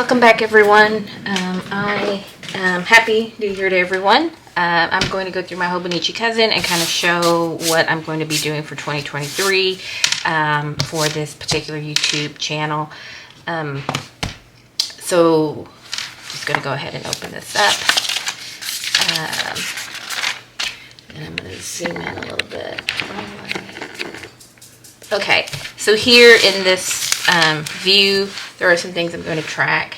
Welcome back, everyone. I am happy New Year to everyone. I'm going to go through my Hobonichi Cousin and kind of show what I'm going to be doing for 2023 for this particular YouTube channel. So just going to go ahead and open this up. And I'm going to zoom in a little bit. Okay, so here in this view, there are some things I'm going to track.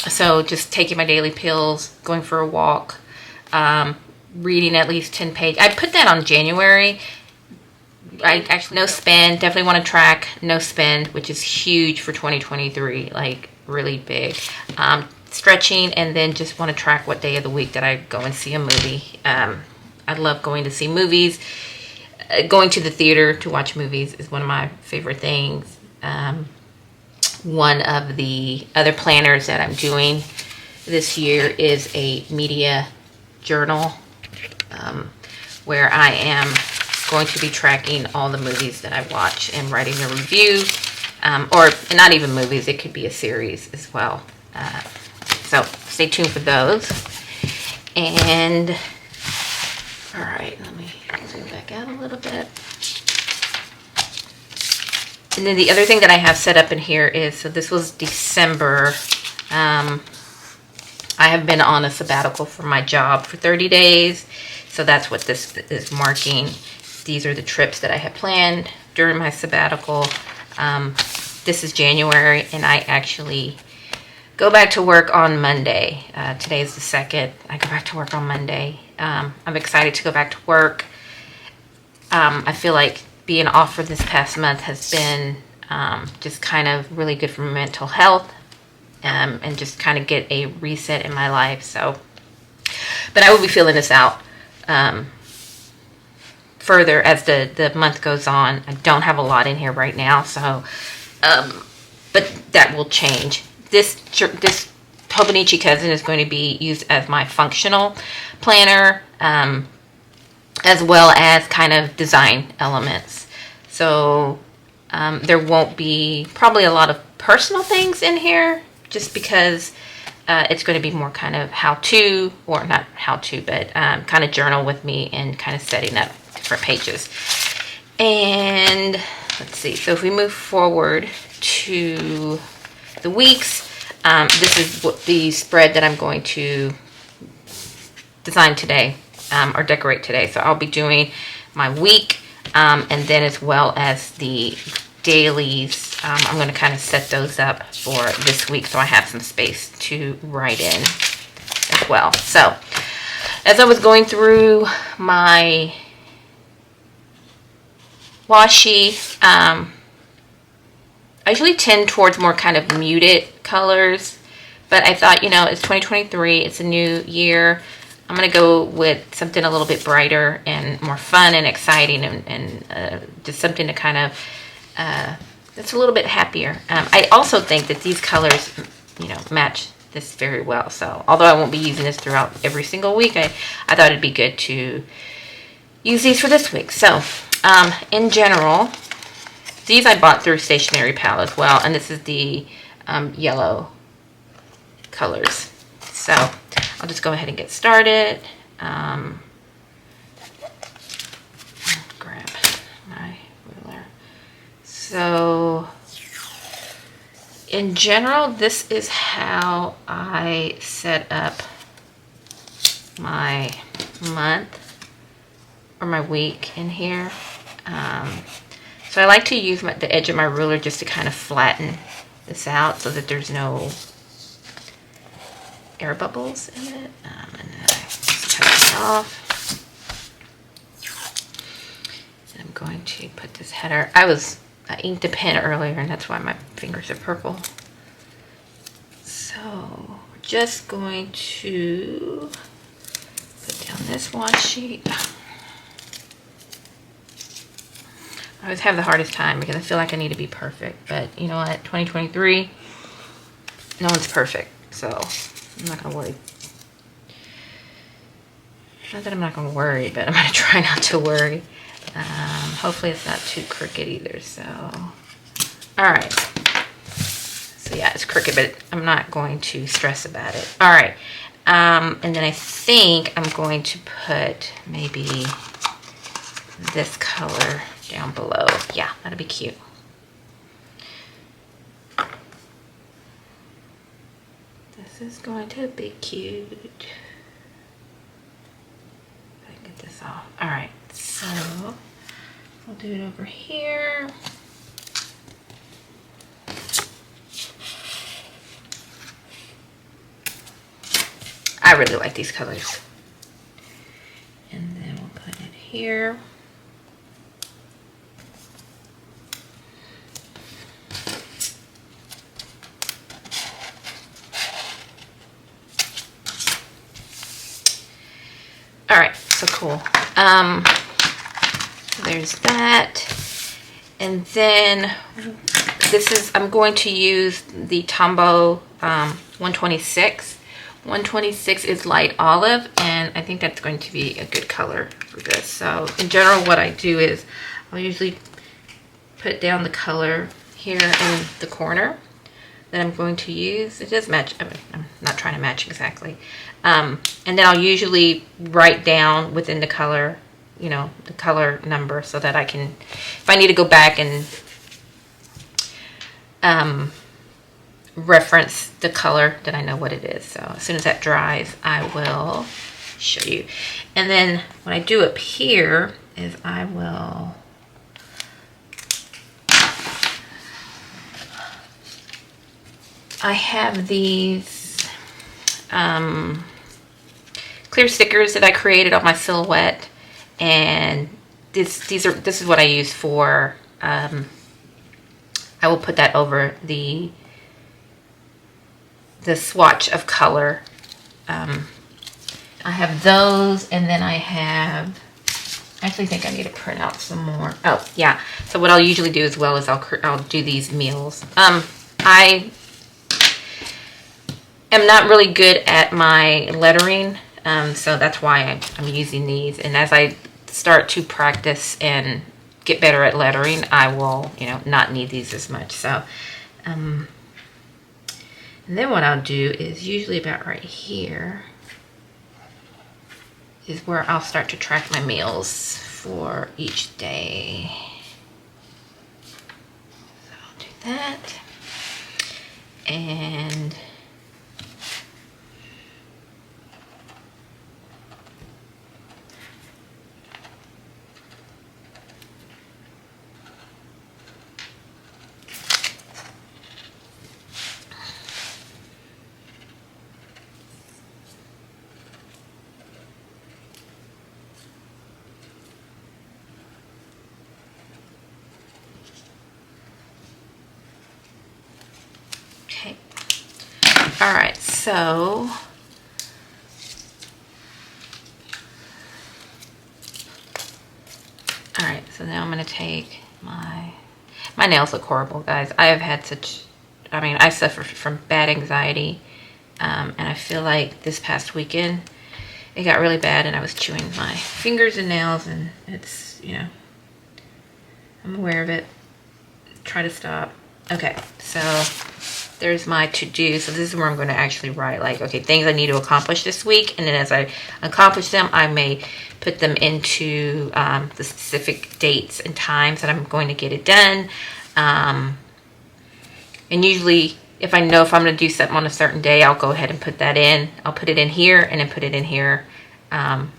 So just taking my daily pills, going for a walk, reading at least 10 pages. I put that on January. I actually, no spend, definitely want to track no spend, which is huge for 2023, like really big. Stretching, and then just want to track what day of the week that I go and see a movie. I love going to see movies. Going to the theater to watch movies is one of my favorite things. One of the other planners that I'm doing this year is a media journal where I am going to be tracking all the movies that I watch and writing a review, or not even movies, it could be a series as well. So stay tuned for those. And all right, let me zoom back out a little bit. And then the other thing that I have set up in here is, so this was December. I have been on a sabbatical for my job for 30 days. So that's what this is marking. These are the trips that I had planned during my sabbatical. This is January, and I actually go back to work on Monday. Today is the 2nd. I go back to work on Monday. I'm excited to go back to work. I feel like being off for this past month has been just kind of really good for my mental health, and just kind of get a reset in my life. So, but I will be filling this out further as the month goes on. I don't have a lot in here right now, so but that will change. This Hobonichi Cousin is going to be used as my functional planner, as well as kind of design elements. So there won't be probably a lot of personal things in here, just because it's going to be more kind of how-to, or not how-to, but kind of journal with me and kind of setting up different pages. And let's see, so if we move forward to the weeks, this is what the spread that I'm going to design today, or decorate today. So I'll be doing my week, and then as well as the dailies. I'm going to kind of set those up for this week, so I have some space to write in as well. So as I was going through my washi, I usually tend towards more kind of muted colors, but I thought, you know, it's 2023, it's a new year. I'm going to go with something a little bit brighter and more fun and exciting, and just something to kind of, that's a little bit happier. I also think that these colors, you know, match this very well. So although I won't be using this throughout every single week, I thought it'd be good to use these for this week. So in general, these I bought through Stationery Pal as well, and this is the yellow colors. So I'll just go ahead and get started. Grab my ruler. So in general, this is how I set up my month or my week in here. So I like to use the edge of my ruler just to kind of flatten this out so that there's no air bubbles in it. And then I just cut it off. And I'm going to put this header. I inked a pen earlier, and that's why my fingers are purple. So we're just going to put down this washi. I always have the hardest time because I feel like I need to be perfect. But you know what? 2023, no one's perfect. So I'm not going to worry. Not that I'm not going to worry, but I'm going to try not to worry. Hopefully it's not too crooked either. So, all right. yeah, it's crooked, but I'm not going to stress about it. All right. And then I think I'm going to put maybe this color down below. Yeah, that'll be cute. This is going to be cute. I can get this off. All right, so I'll do it over here. I really like these colors. And then we'll put it here. All right, so cool. There's that. And then I'm going to use the Tombow 126. 126 is light olive, and I think that's going to be a good color for this. So in general, what I do is I'll usually put down the color here in the corner that I'm going to use. It does match. I'm not trying to match exactly. And then I'll usually write down within the color, you know, the color number, so that I can, if I need to go back and reference the color, that I know what it is. So as soon as that dries, I will show you. And then what I do up here is I have these clear stickers that I created on my silhouette, and this is what I use for. I will put that over the swatch of color. I have those, and then I actually think I need to print out some more. Oh yeah. So what I'll usually do as well is I'll do these meals. I am not really good at my lettering, so that's why I'm using these. And as I start to practice and get better at lettering, I will, you know, not need these as much. So, and then what I'll do is usually about right here is where I'll start to track my meals for each day. So I'll do that. And okay. All right, so so now I'm gonna take my nails look horrible, guys. I have had I suffer from bad anxiety, and I feel like this past weekend it got really bad, and I was chewing my fingers and nails, and it's, you know, I'm aware of it. Try to stop. Okay, so there's my to-do. So this is where I'm going to actually write, like, okay, things I need to accomplish this week. And then as I accomplish them, I may put them into the specific dates and times that I'm going to get it done. And usually, if I know if I'm going to do something on a certain day, I'll go ahead and put that in. I'll put it in here and then put it in here. And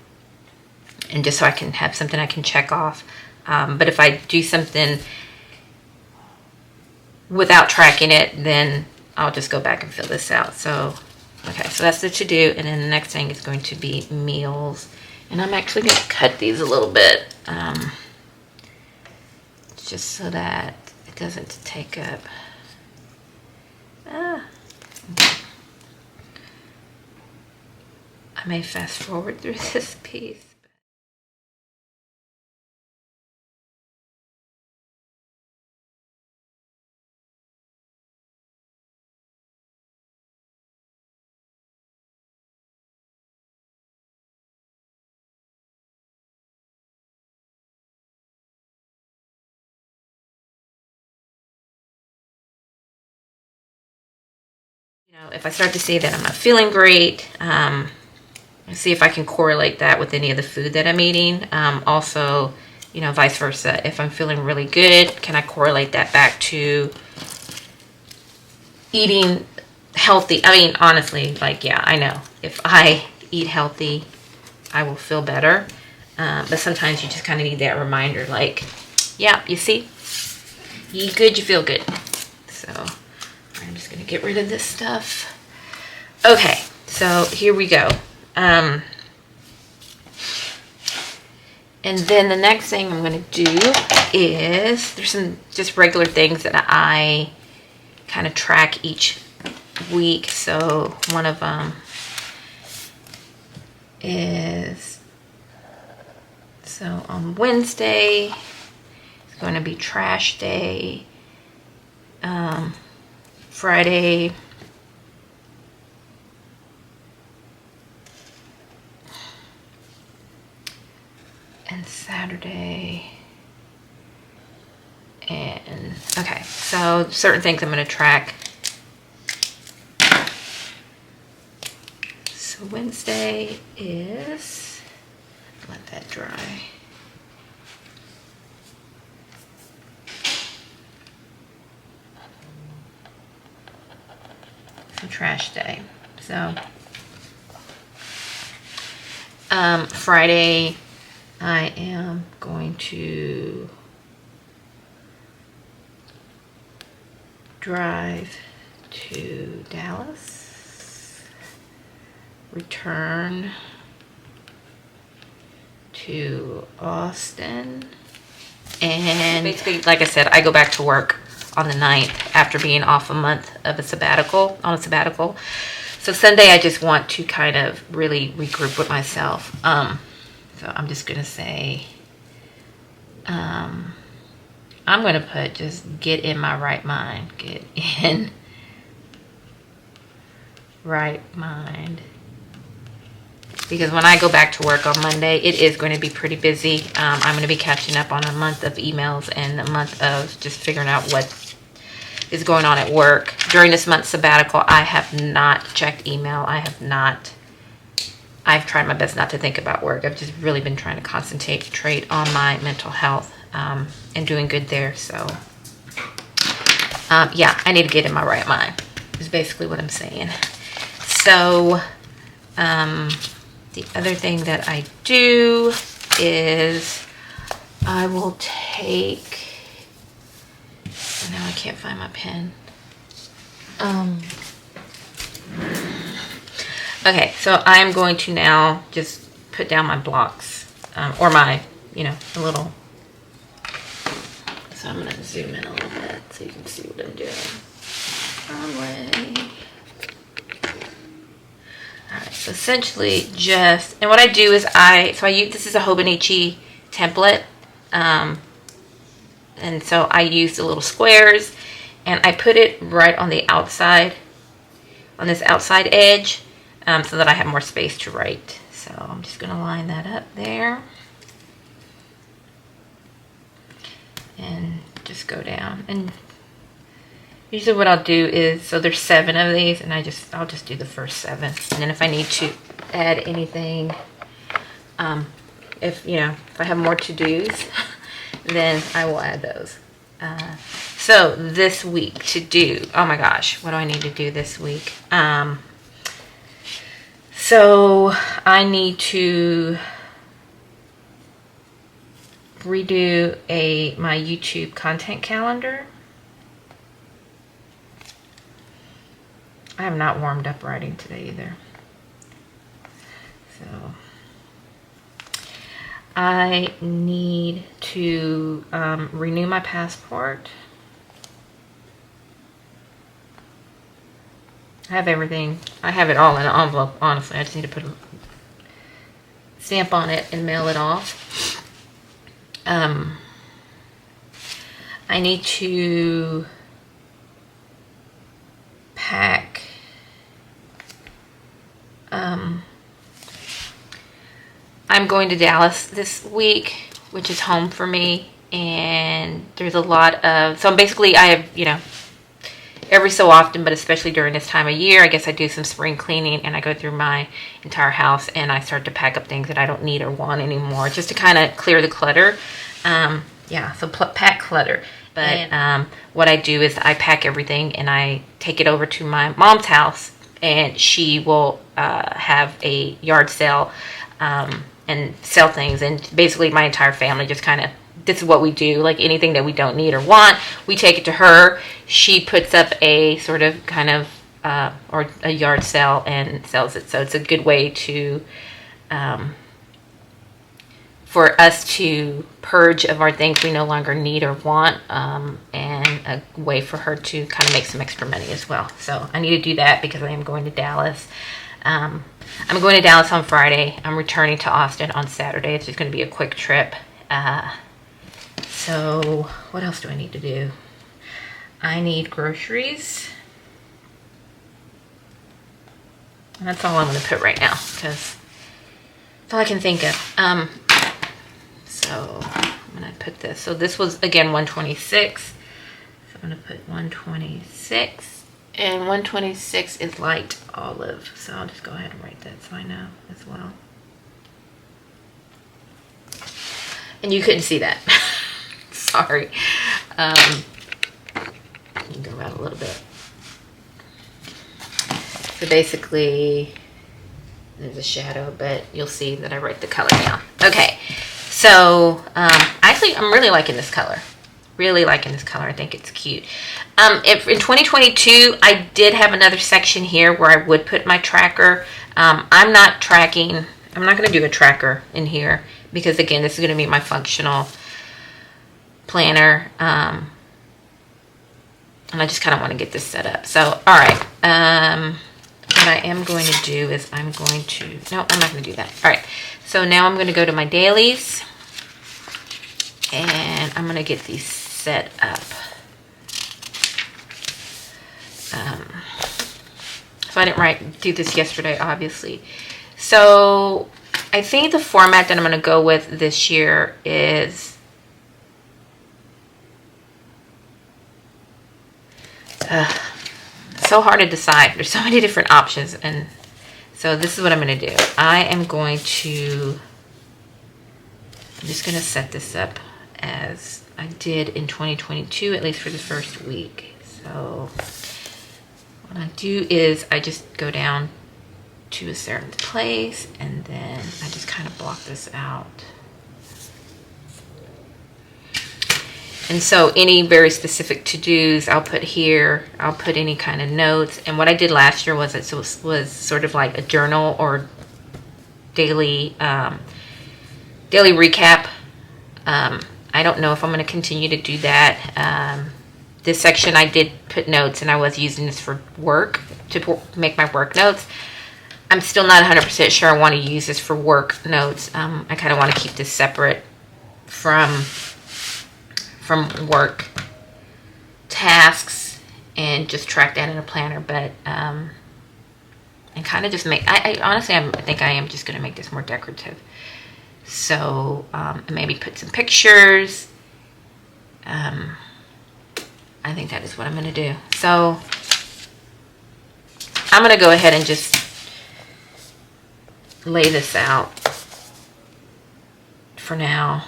just so I can have something I can check off. But if I do something without tracking it, then I'll just go back and fill this out. So, okay, so that's the to-do. And then the next thing is going to be meals. And I'm actually going to cut these a little bit, just so that it doesn't take up. I may fast forward through this piece. If I start to see that I'm not feeling great, see if I can correlate that with any of the food that I'm eating. Also, vice versa. If I'm feeling really good, can I correlate that back to eating healthy? I mean, honestly, like, yeah, I know. If I eat healthy, I will feel better. But sometimes you just kind of need that reminder, like, yeah, you see, you eat good, you feel good. So I'm just gonna get rid of this stuff. Okay, so here we go. And then the next thing I'm gonna do is, there's some just regular things that I kind of track each week. So one of them is, so on Wednesday, it's going to be trash day. Friday, and Saturday. And okay, so certain things I'm going to track. So Wednesday is, let that dry. Trash day. So Friday I am going to drive to Dallas, return to Austin, and basically, like I said, I go back to work on the 9th after being off a month of a sabbatical, So Sunday I just want to kind of really regroup with myself. So I'm just gonna say, I'm gonna put just get in my right mind. Get in right mind. Because when I go back to work on Monday, it is going to be pretty busy. I'm going to be catching up on a month of emails and a month of just figuring out what is going on at work. During this month's sabbatical, I have not checked email. I've tried my best not to think about work. I've just really been trying to concentrate on my mental health and doing good there. So, yeah, I need to get in my right mind is basically what I'm saying. So, the other thing that I do is I will take, now I can't find my pen. Okay, so I'm going to now just put down my blocks, or my, a little, so I'm going to zoom in a little bit so you can see what I'm doing. Wrong way. Alright, so essentially just, and what I do is I use, this is a Hobonichi template, and so I use the little squares, and I put it right on the outside, on this outside edge, so that I have more space to write. So I'm just going to line that up there, and just go down. And usually what I'll do is, so there's 7 of these, and I'll just do the first 7. And then if I need to add anything, if I have more to-dos, then I will add those. So this week to do, oh my gosh, what do I need to do this week? So I need to redo my YouTube content calendar. I have not warmed up writing today either. So I need to renew my passport. I have everything. I have it all in an envelope, honestly. I just need to put a stamp on it and mail it off. I need to pack. I'm going to Dallas this week, which is home for me, and there's a lot of, so basically I have, every so often, but especially during this time of year, I guess I do some spring cleaning and I go through my entire house and I start to pack up things that I don't need or want anymore, just to kind of clear the clutter. Yeah, so pack clutter. But what I do is I pack everything and I take it over to my mom's house, and she will have a yard sale and sell things. And basically my entire family just kind of, this is what we do. Like anything that we don't need or want, we take it to her. She puts up a sort of kind of or a yard sale and sells it. So it's a good way to for us to purge of our things we no longer need or want, and a way for her to kind of make some extra money as well. So I need to do that because I am going to Dallas. I'm going to Dallas on Friday. I'm returning to Austin on Saturday. It's just going to be a quick trip. So what else do I need to do? I need groceries. And that's all I'm going to put right now because that's all I can think of. So I'm going to put this. So this was, again, 126. So I'm going to put 126. And 126 is light olive. So I'll just go ahead and write that so I know as well. And you couldn't see that. Sorry. You can go around a little bit. So basically, there's a shadow, but you'll see that I write the color down. Okay. So, actually, I'm really liking this color. Really liking this color. I think it's cute. If in 2022, I did have another section here where I would put my tracker. I'm not tracking. I'm not going to do a tracker in here because, again, this is going to be my functional planner. And I just kind of want to get this set up. So, all right. What I am going to do is I'm going to... No, I'm not going to do that. All right. So now I'm going to go to my dailies. And I'm going to get these set up. So I didn't do this yesterday, obviously. So I think the format that I'm going to go with this year is so hard to decide. There's so many different options, and so this is what I'm going to do. I'm just going to set this up as I did in 2022, at least for the first week. So what I do is I just go down to a certain place and then I just kind of block this out. And so any very specific to-dos I'll put here. I'll put any kind of notes. And what I did last year was was sort of like a journal or daily daily recap. I don't know if I'm going to continue to do that. This section I did put notes, and I was using this for work, to make my work notes. I'm still not 100% sure I want to use this for work notes. I kind of want to keep this separate from work tasks and just track that in a planner. But and kind of just make, I honestly, I think I am just going to make this more decorative. So maybe put some pictures. I think that is what I'm going to do. So I'm going to go ahead and just lay this out for now.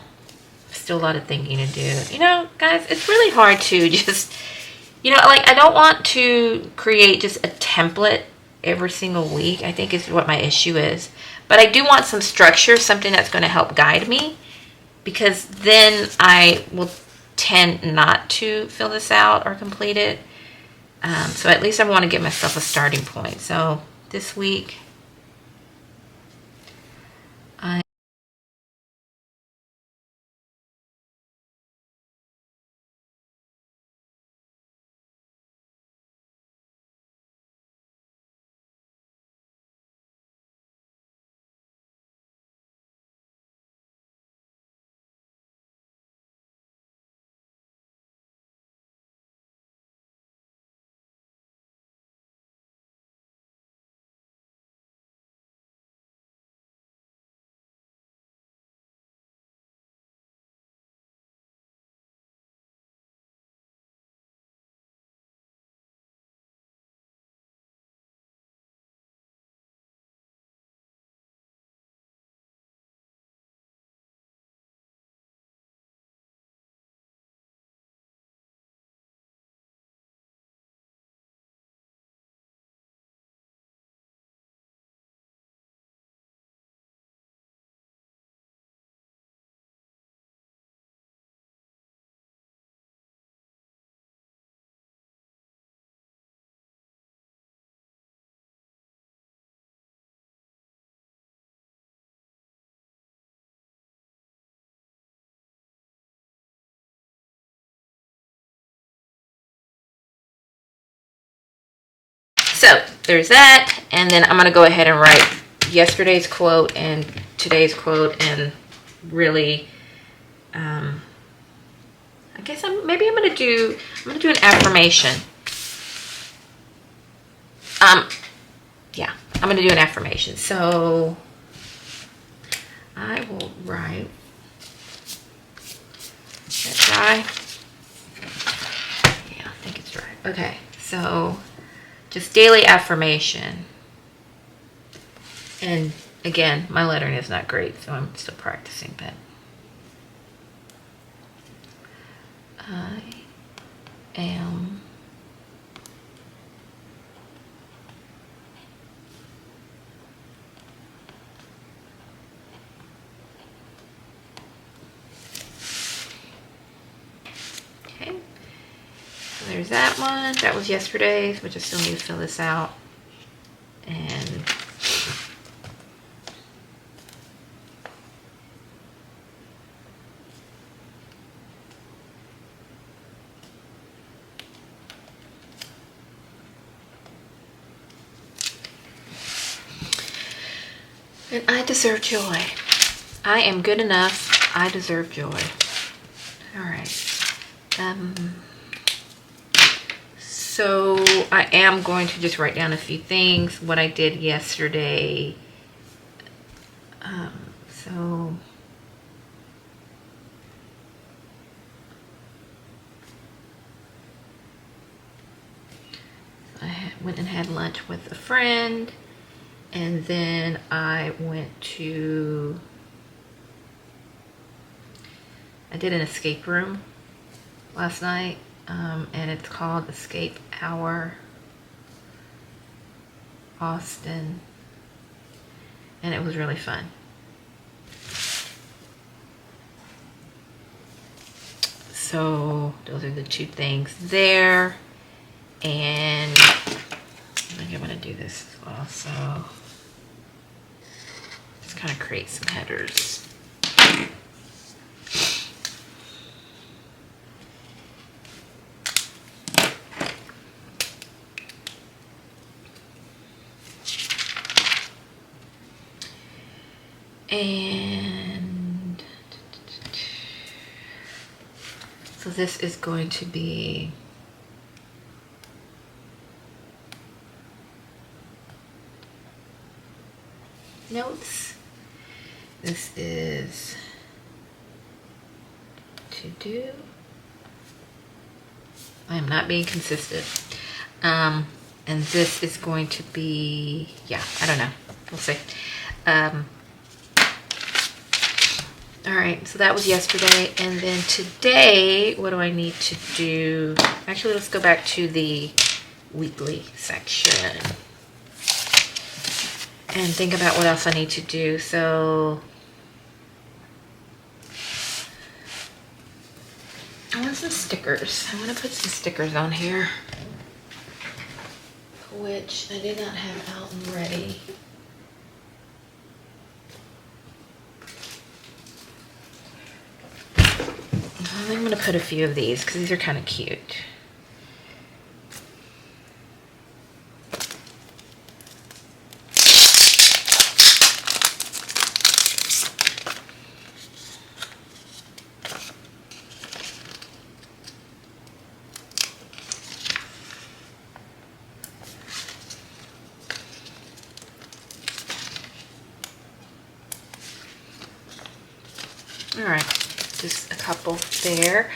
Still a lot of thinking to do. You know, guys, it's really hard to just, you know, like, I don't want to create just a template every single week, I think is what my issue is. But I do want some structure, something that's going to help guide me, because then I will tend not to fill this out or complete it. So at least I want to give myself a starting point. So this week, So there's that, and then I'm gonna go ahead and write yesterday's quote and today's quote, and really, I guess maybe I'm gonna do an affirmation. Yeah, I'm gonna do an affirmation. So I will write that guy. Yeah, I think it's right. Okay, so just daily affirmation. And again, my lettering is not great, so I'm still practicing, but I am okay. So there's that one. That was yesterday's, which I still need to fill this out. And I deserve joy. I am good enough. I deserve joy. All right. So I am going to just write down a few things, what I did yesterday. So I went and had lunch with a friend, and then I did an escape room last night, and it's called Escape Hour Austin, and it was really fun. So those are the two things there, and I think I'm gonna do this as well, so just kind of create some headers. And so this is going to be notes. This is to do. I am not being consistent. And this is going to be, yeah, I don't know. We'll see. All right, so that was yesterday. And then today, what do I need to do? Actually, let's go back to the weekly section and think about what else I need to do. So I want some stickers. I want to put some stickers on here, which I did not have out and ready. I'm going to put a few of these because these are kind of cute. All right, just a couple there.